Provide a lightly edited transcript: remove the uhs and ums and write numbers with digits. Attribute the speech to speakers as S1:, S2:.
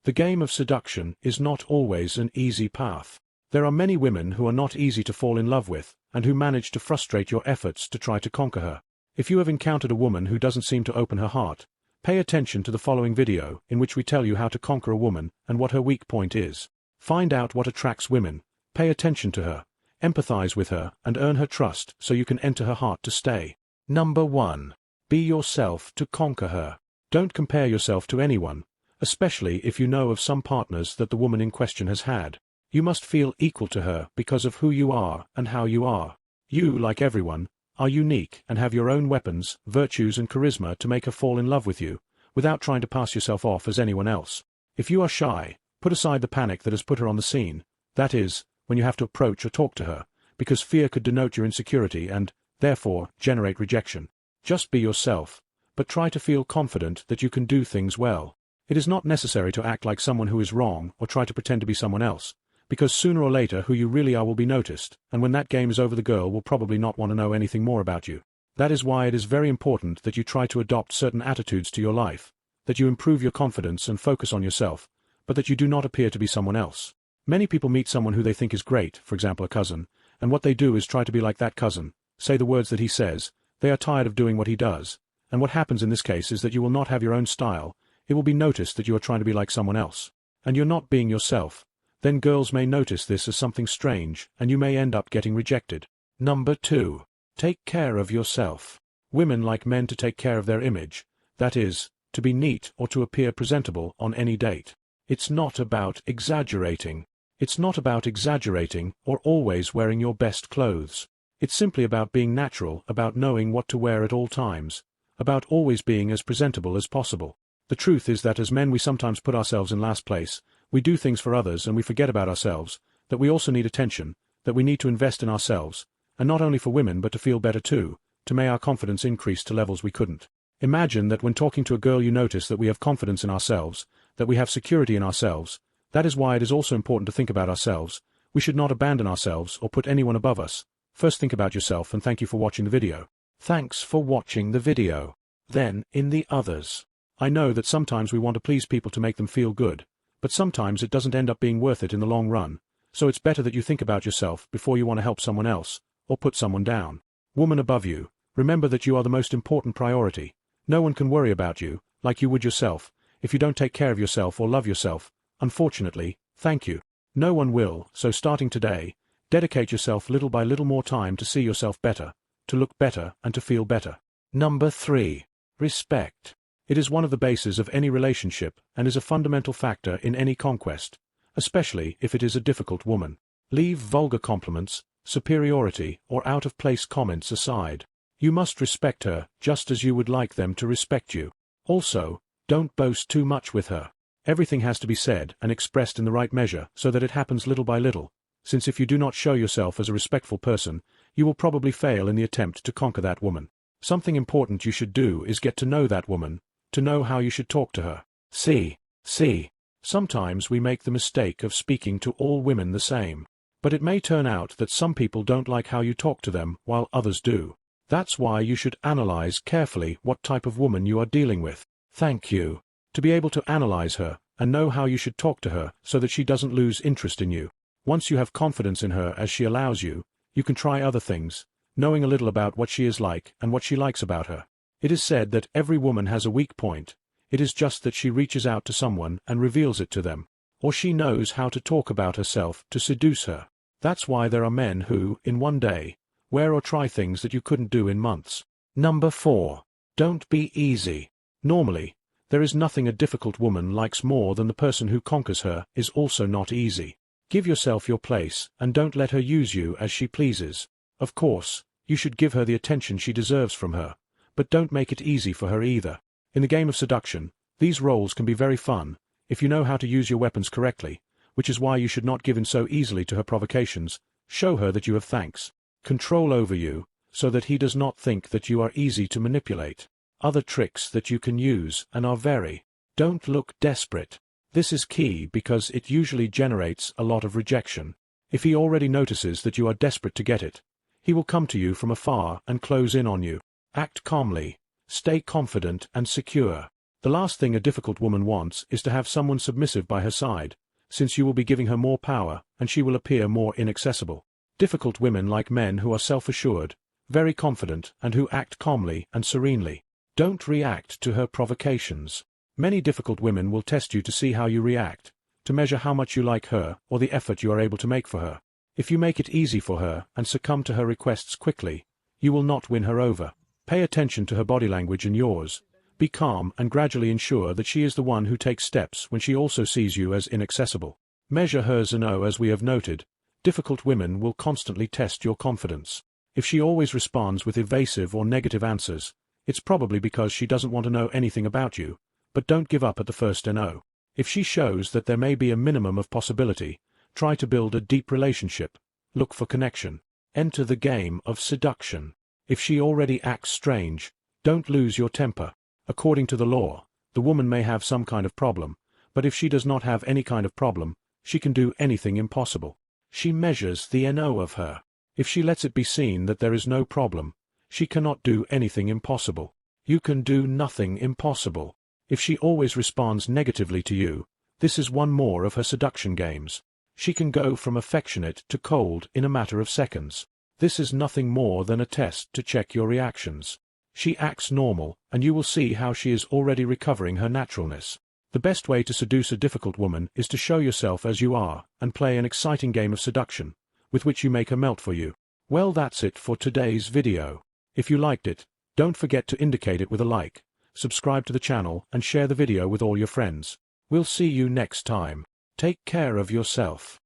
S1: The game of seduction is not always an easy path. There are many women who are not easy to fall in love with, and who manage to frustrate your efforts to try to conquer her. If you have encountered a woman who doesn't seem to open her heart, pay attention to the following video in which we tell you how to conquer a woman and what her weak point is. Find out what attracts women, pay attention to her, empathize with her, and earn her trust so you can enter her heart to stay. Number 1. Be yourself to conquer her. Don't compare yourself to anyone, especially if you know of some partners that the woman in question has had. You must feel equal to her because of who you are and how you are. You, like everyone, are unique and have your own weapons, virtues and charisma to make her fall in love with you, without trying to pass yourself off as anyone else. If you are shy, put aside the panic that has put her on the scene, that is, when you have to approach or talk to her, because fear could denote your insecurity and, therefore, generate rejection. Just be yourself, but try to feel confident that you can do things well. It is not necessary to act like someone who is wrong or try to pretend to be someone else, because sooner or later who you really are will be noticed, and when that game is over the girl will probably not want to know anything more about you. That is why it is very important that you try to adopt certain attitudes to your life, that you improve your confidence and focus on yourself, but that you do not appear to be someone else. Many people meet someone who they think is great, for example a cousin, and what they do is try to be like that cousin, say the words that he says, they are tired of doing what he does, and what happens in this case is that you will not have your own style, it will be noticed that you are trying to be like someone else, and you're not being yourself. Then girls may notice this as something strange, and you may end up getting rejected. Number 2. Take care of yourself. Women like men to take care of their image, that is, to be neat or to appear presentable on any date. It's not about exaggerating. It's not about exaggerating or always wearing your best clothes. It's simply about being natural, about knowing what to wear at all times, about always being as presentable as possible. The truth is that as men we sometimes put ourselves in last place, we do things for others and we forget about ourselves, that we also need attention, that we need to invest in ourselves, and not only for women but to feel better too, to make our confidence increase to levels we couldn't. Imagine that when talking to a girl you notice that we have confidence in ourselves, that we have security in ourselves. That is why it is also important to think about ourselves. We should not abandon ourselves or put anyone above us. First think about yourself and thank you for watching the video. Thanks for watching the video. Then, in the others. I know that sometimes we want to please people to make them feel good, but sometimes it doesn't end up being worth it in the long run, so it's better that you think about yourself before you want to help someone else, or put someone down. Woman above you, remember that you are the most important priority. No one can worry about you, like you would yourself, if you don't take care of yourself or love yourself. Unfortunately, thank you. No one will, so starting today, dedicate yourself little by little more time to see yourself better, to look better and to feel better. Number 3. Respect. It is one of the bases of any relationship and is a fundamental factor in any conquest, especially if it is a difficult woman. Leave vulgar compliments, superiority, or out-of-place comments aside. You must respect her just as you would like them to respect you. Also, don't boast too much with her. Everything has to be said and expressed in the right measure so that it happens little by little, since if you do not show yourself as a respectful person, you will probably fail in the attempt to conquer that woman. Something important you should do is get to know that woman, to know how you should talk to her. See. Sometimes we make the mistake of speaking to all women the same. But it may turn out that some people don't like how you talk to them while others do. That's why you should analyze carefully what type of woman you are dealing with. Thank you. To be able to analyze her and know how you should talk to her so that she doesn't lose interest in you. Once you have confidence in her as she allows you, you can try other things, knowing a little about what she is like and what she likes about her. It is said that every woman has a weak point. It is just that she reaches out to someone and reveals it to them. Or she knows how to talk about herself to seduce her. That's why there are men who, in one day, wear or try things that you couldn't do in months. Number 4. Don't be easy. Normally, there is nothing a difficult woman likes more than the person who conquers her is also not easy. Give yourself your place and don't let her use you as she pleases. Of course, you should give her the attention she deserves from her, but don't make it easy for her either. In the game of seduction, these roles can be very fun, if you know how to use your weapons correctly, which is why you should not give in so easily to her provocations. Show her that you have thanks, control over you, so that he does not think that you are easy to manipulate. Other tricks that you can use and are very. Don't look desperate. This is key because it usually generates a lot of rejection. If he already notices that you are desperate to get it, he will come to you from afar and close in on you. Act calmly. Stay confident and secure. The last thing a difficult woman wants is to have someone submissive by her side, since you will be giving her more power and she will appear more inaccessible. Difficult women like men who are self-assured, very confident and who act calmly and serenely. Don't react to her provocations. Many difficult women will test you to see how you react, to measure how much you like her or the effort you are able to make for her. If you make it easy for her and succumb to her requests quickly, you will not win her over. Pay attention to her body language and yours. Be calm and gradually ensure that she is the one who takes steps when she also sees you as inaccessible. Measure hers and as we have noted, difficult women will constantly test your confidence. If she always responds with evasive or negative answers, it's probably because she doesn't want to know anything about you, but don't give up at the first no. If she shows that there may be a minimum of possibility, try to build a deep relationship. Look for connection. Enter the game of seduction. If she already acts strange, don't lose your temper. According to the law, the woman may have some kind of problem, but if she does not have any kind of problem, she can do anything impossible. She measures the NO of her. If she lets it be seen that there is no problem, she cannot do anything impossible. You can do nothing impossible. If she always responds negatively to you, this is one more of her seduction games. She can go from affectionate to cold in a matter of seconds. This is nothing more than a test to check your reactions. She acts normal, and you will see how she is already recovering her naturalness. The best way to seduce a difficult woman is to show yourself as you are, and play an exciting game of seduction, with which you make her melt for you. Well, that's it for today's video. If you liked it, don't forget to indicate it with a like, subscribe to the channel and share the video with all your friends. We'll see you next time. Take care of yourself.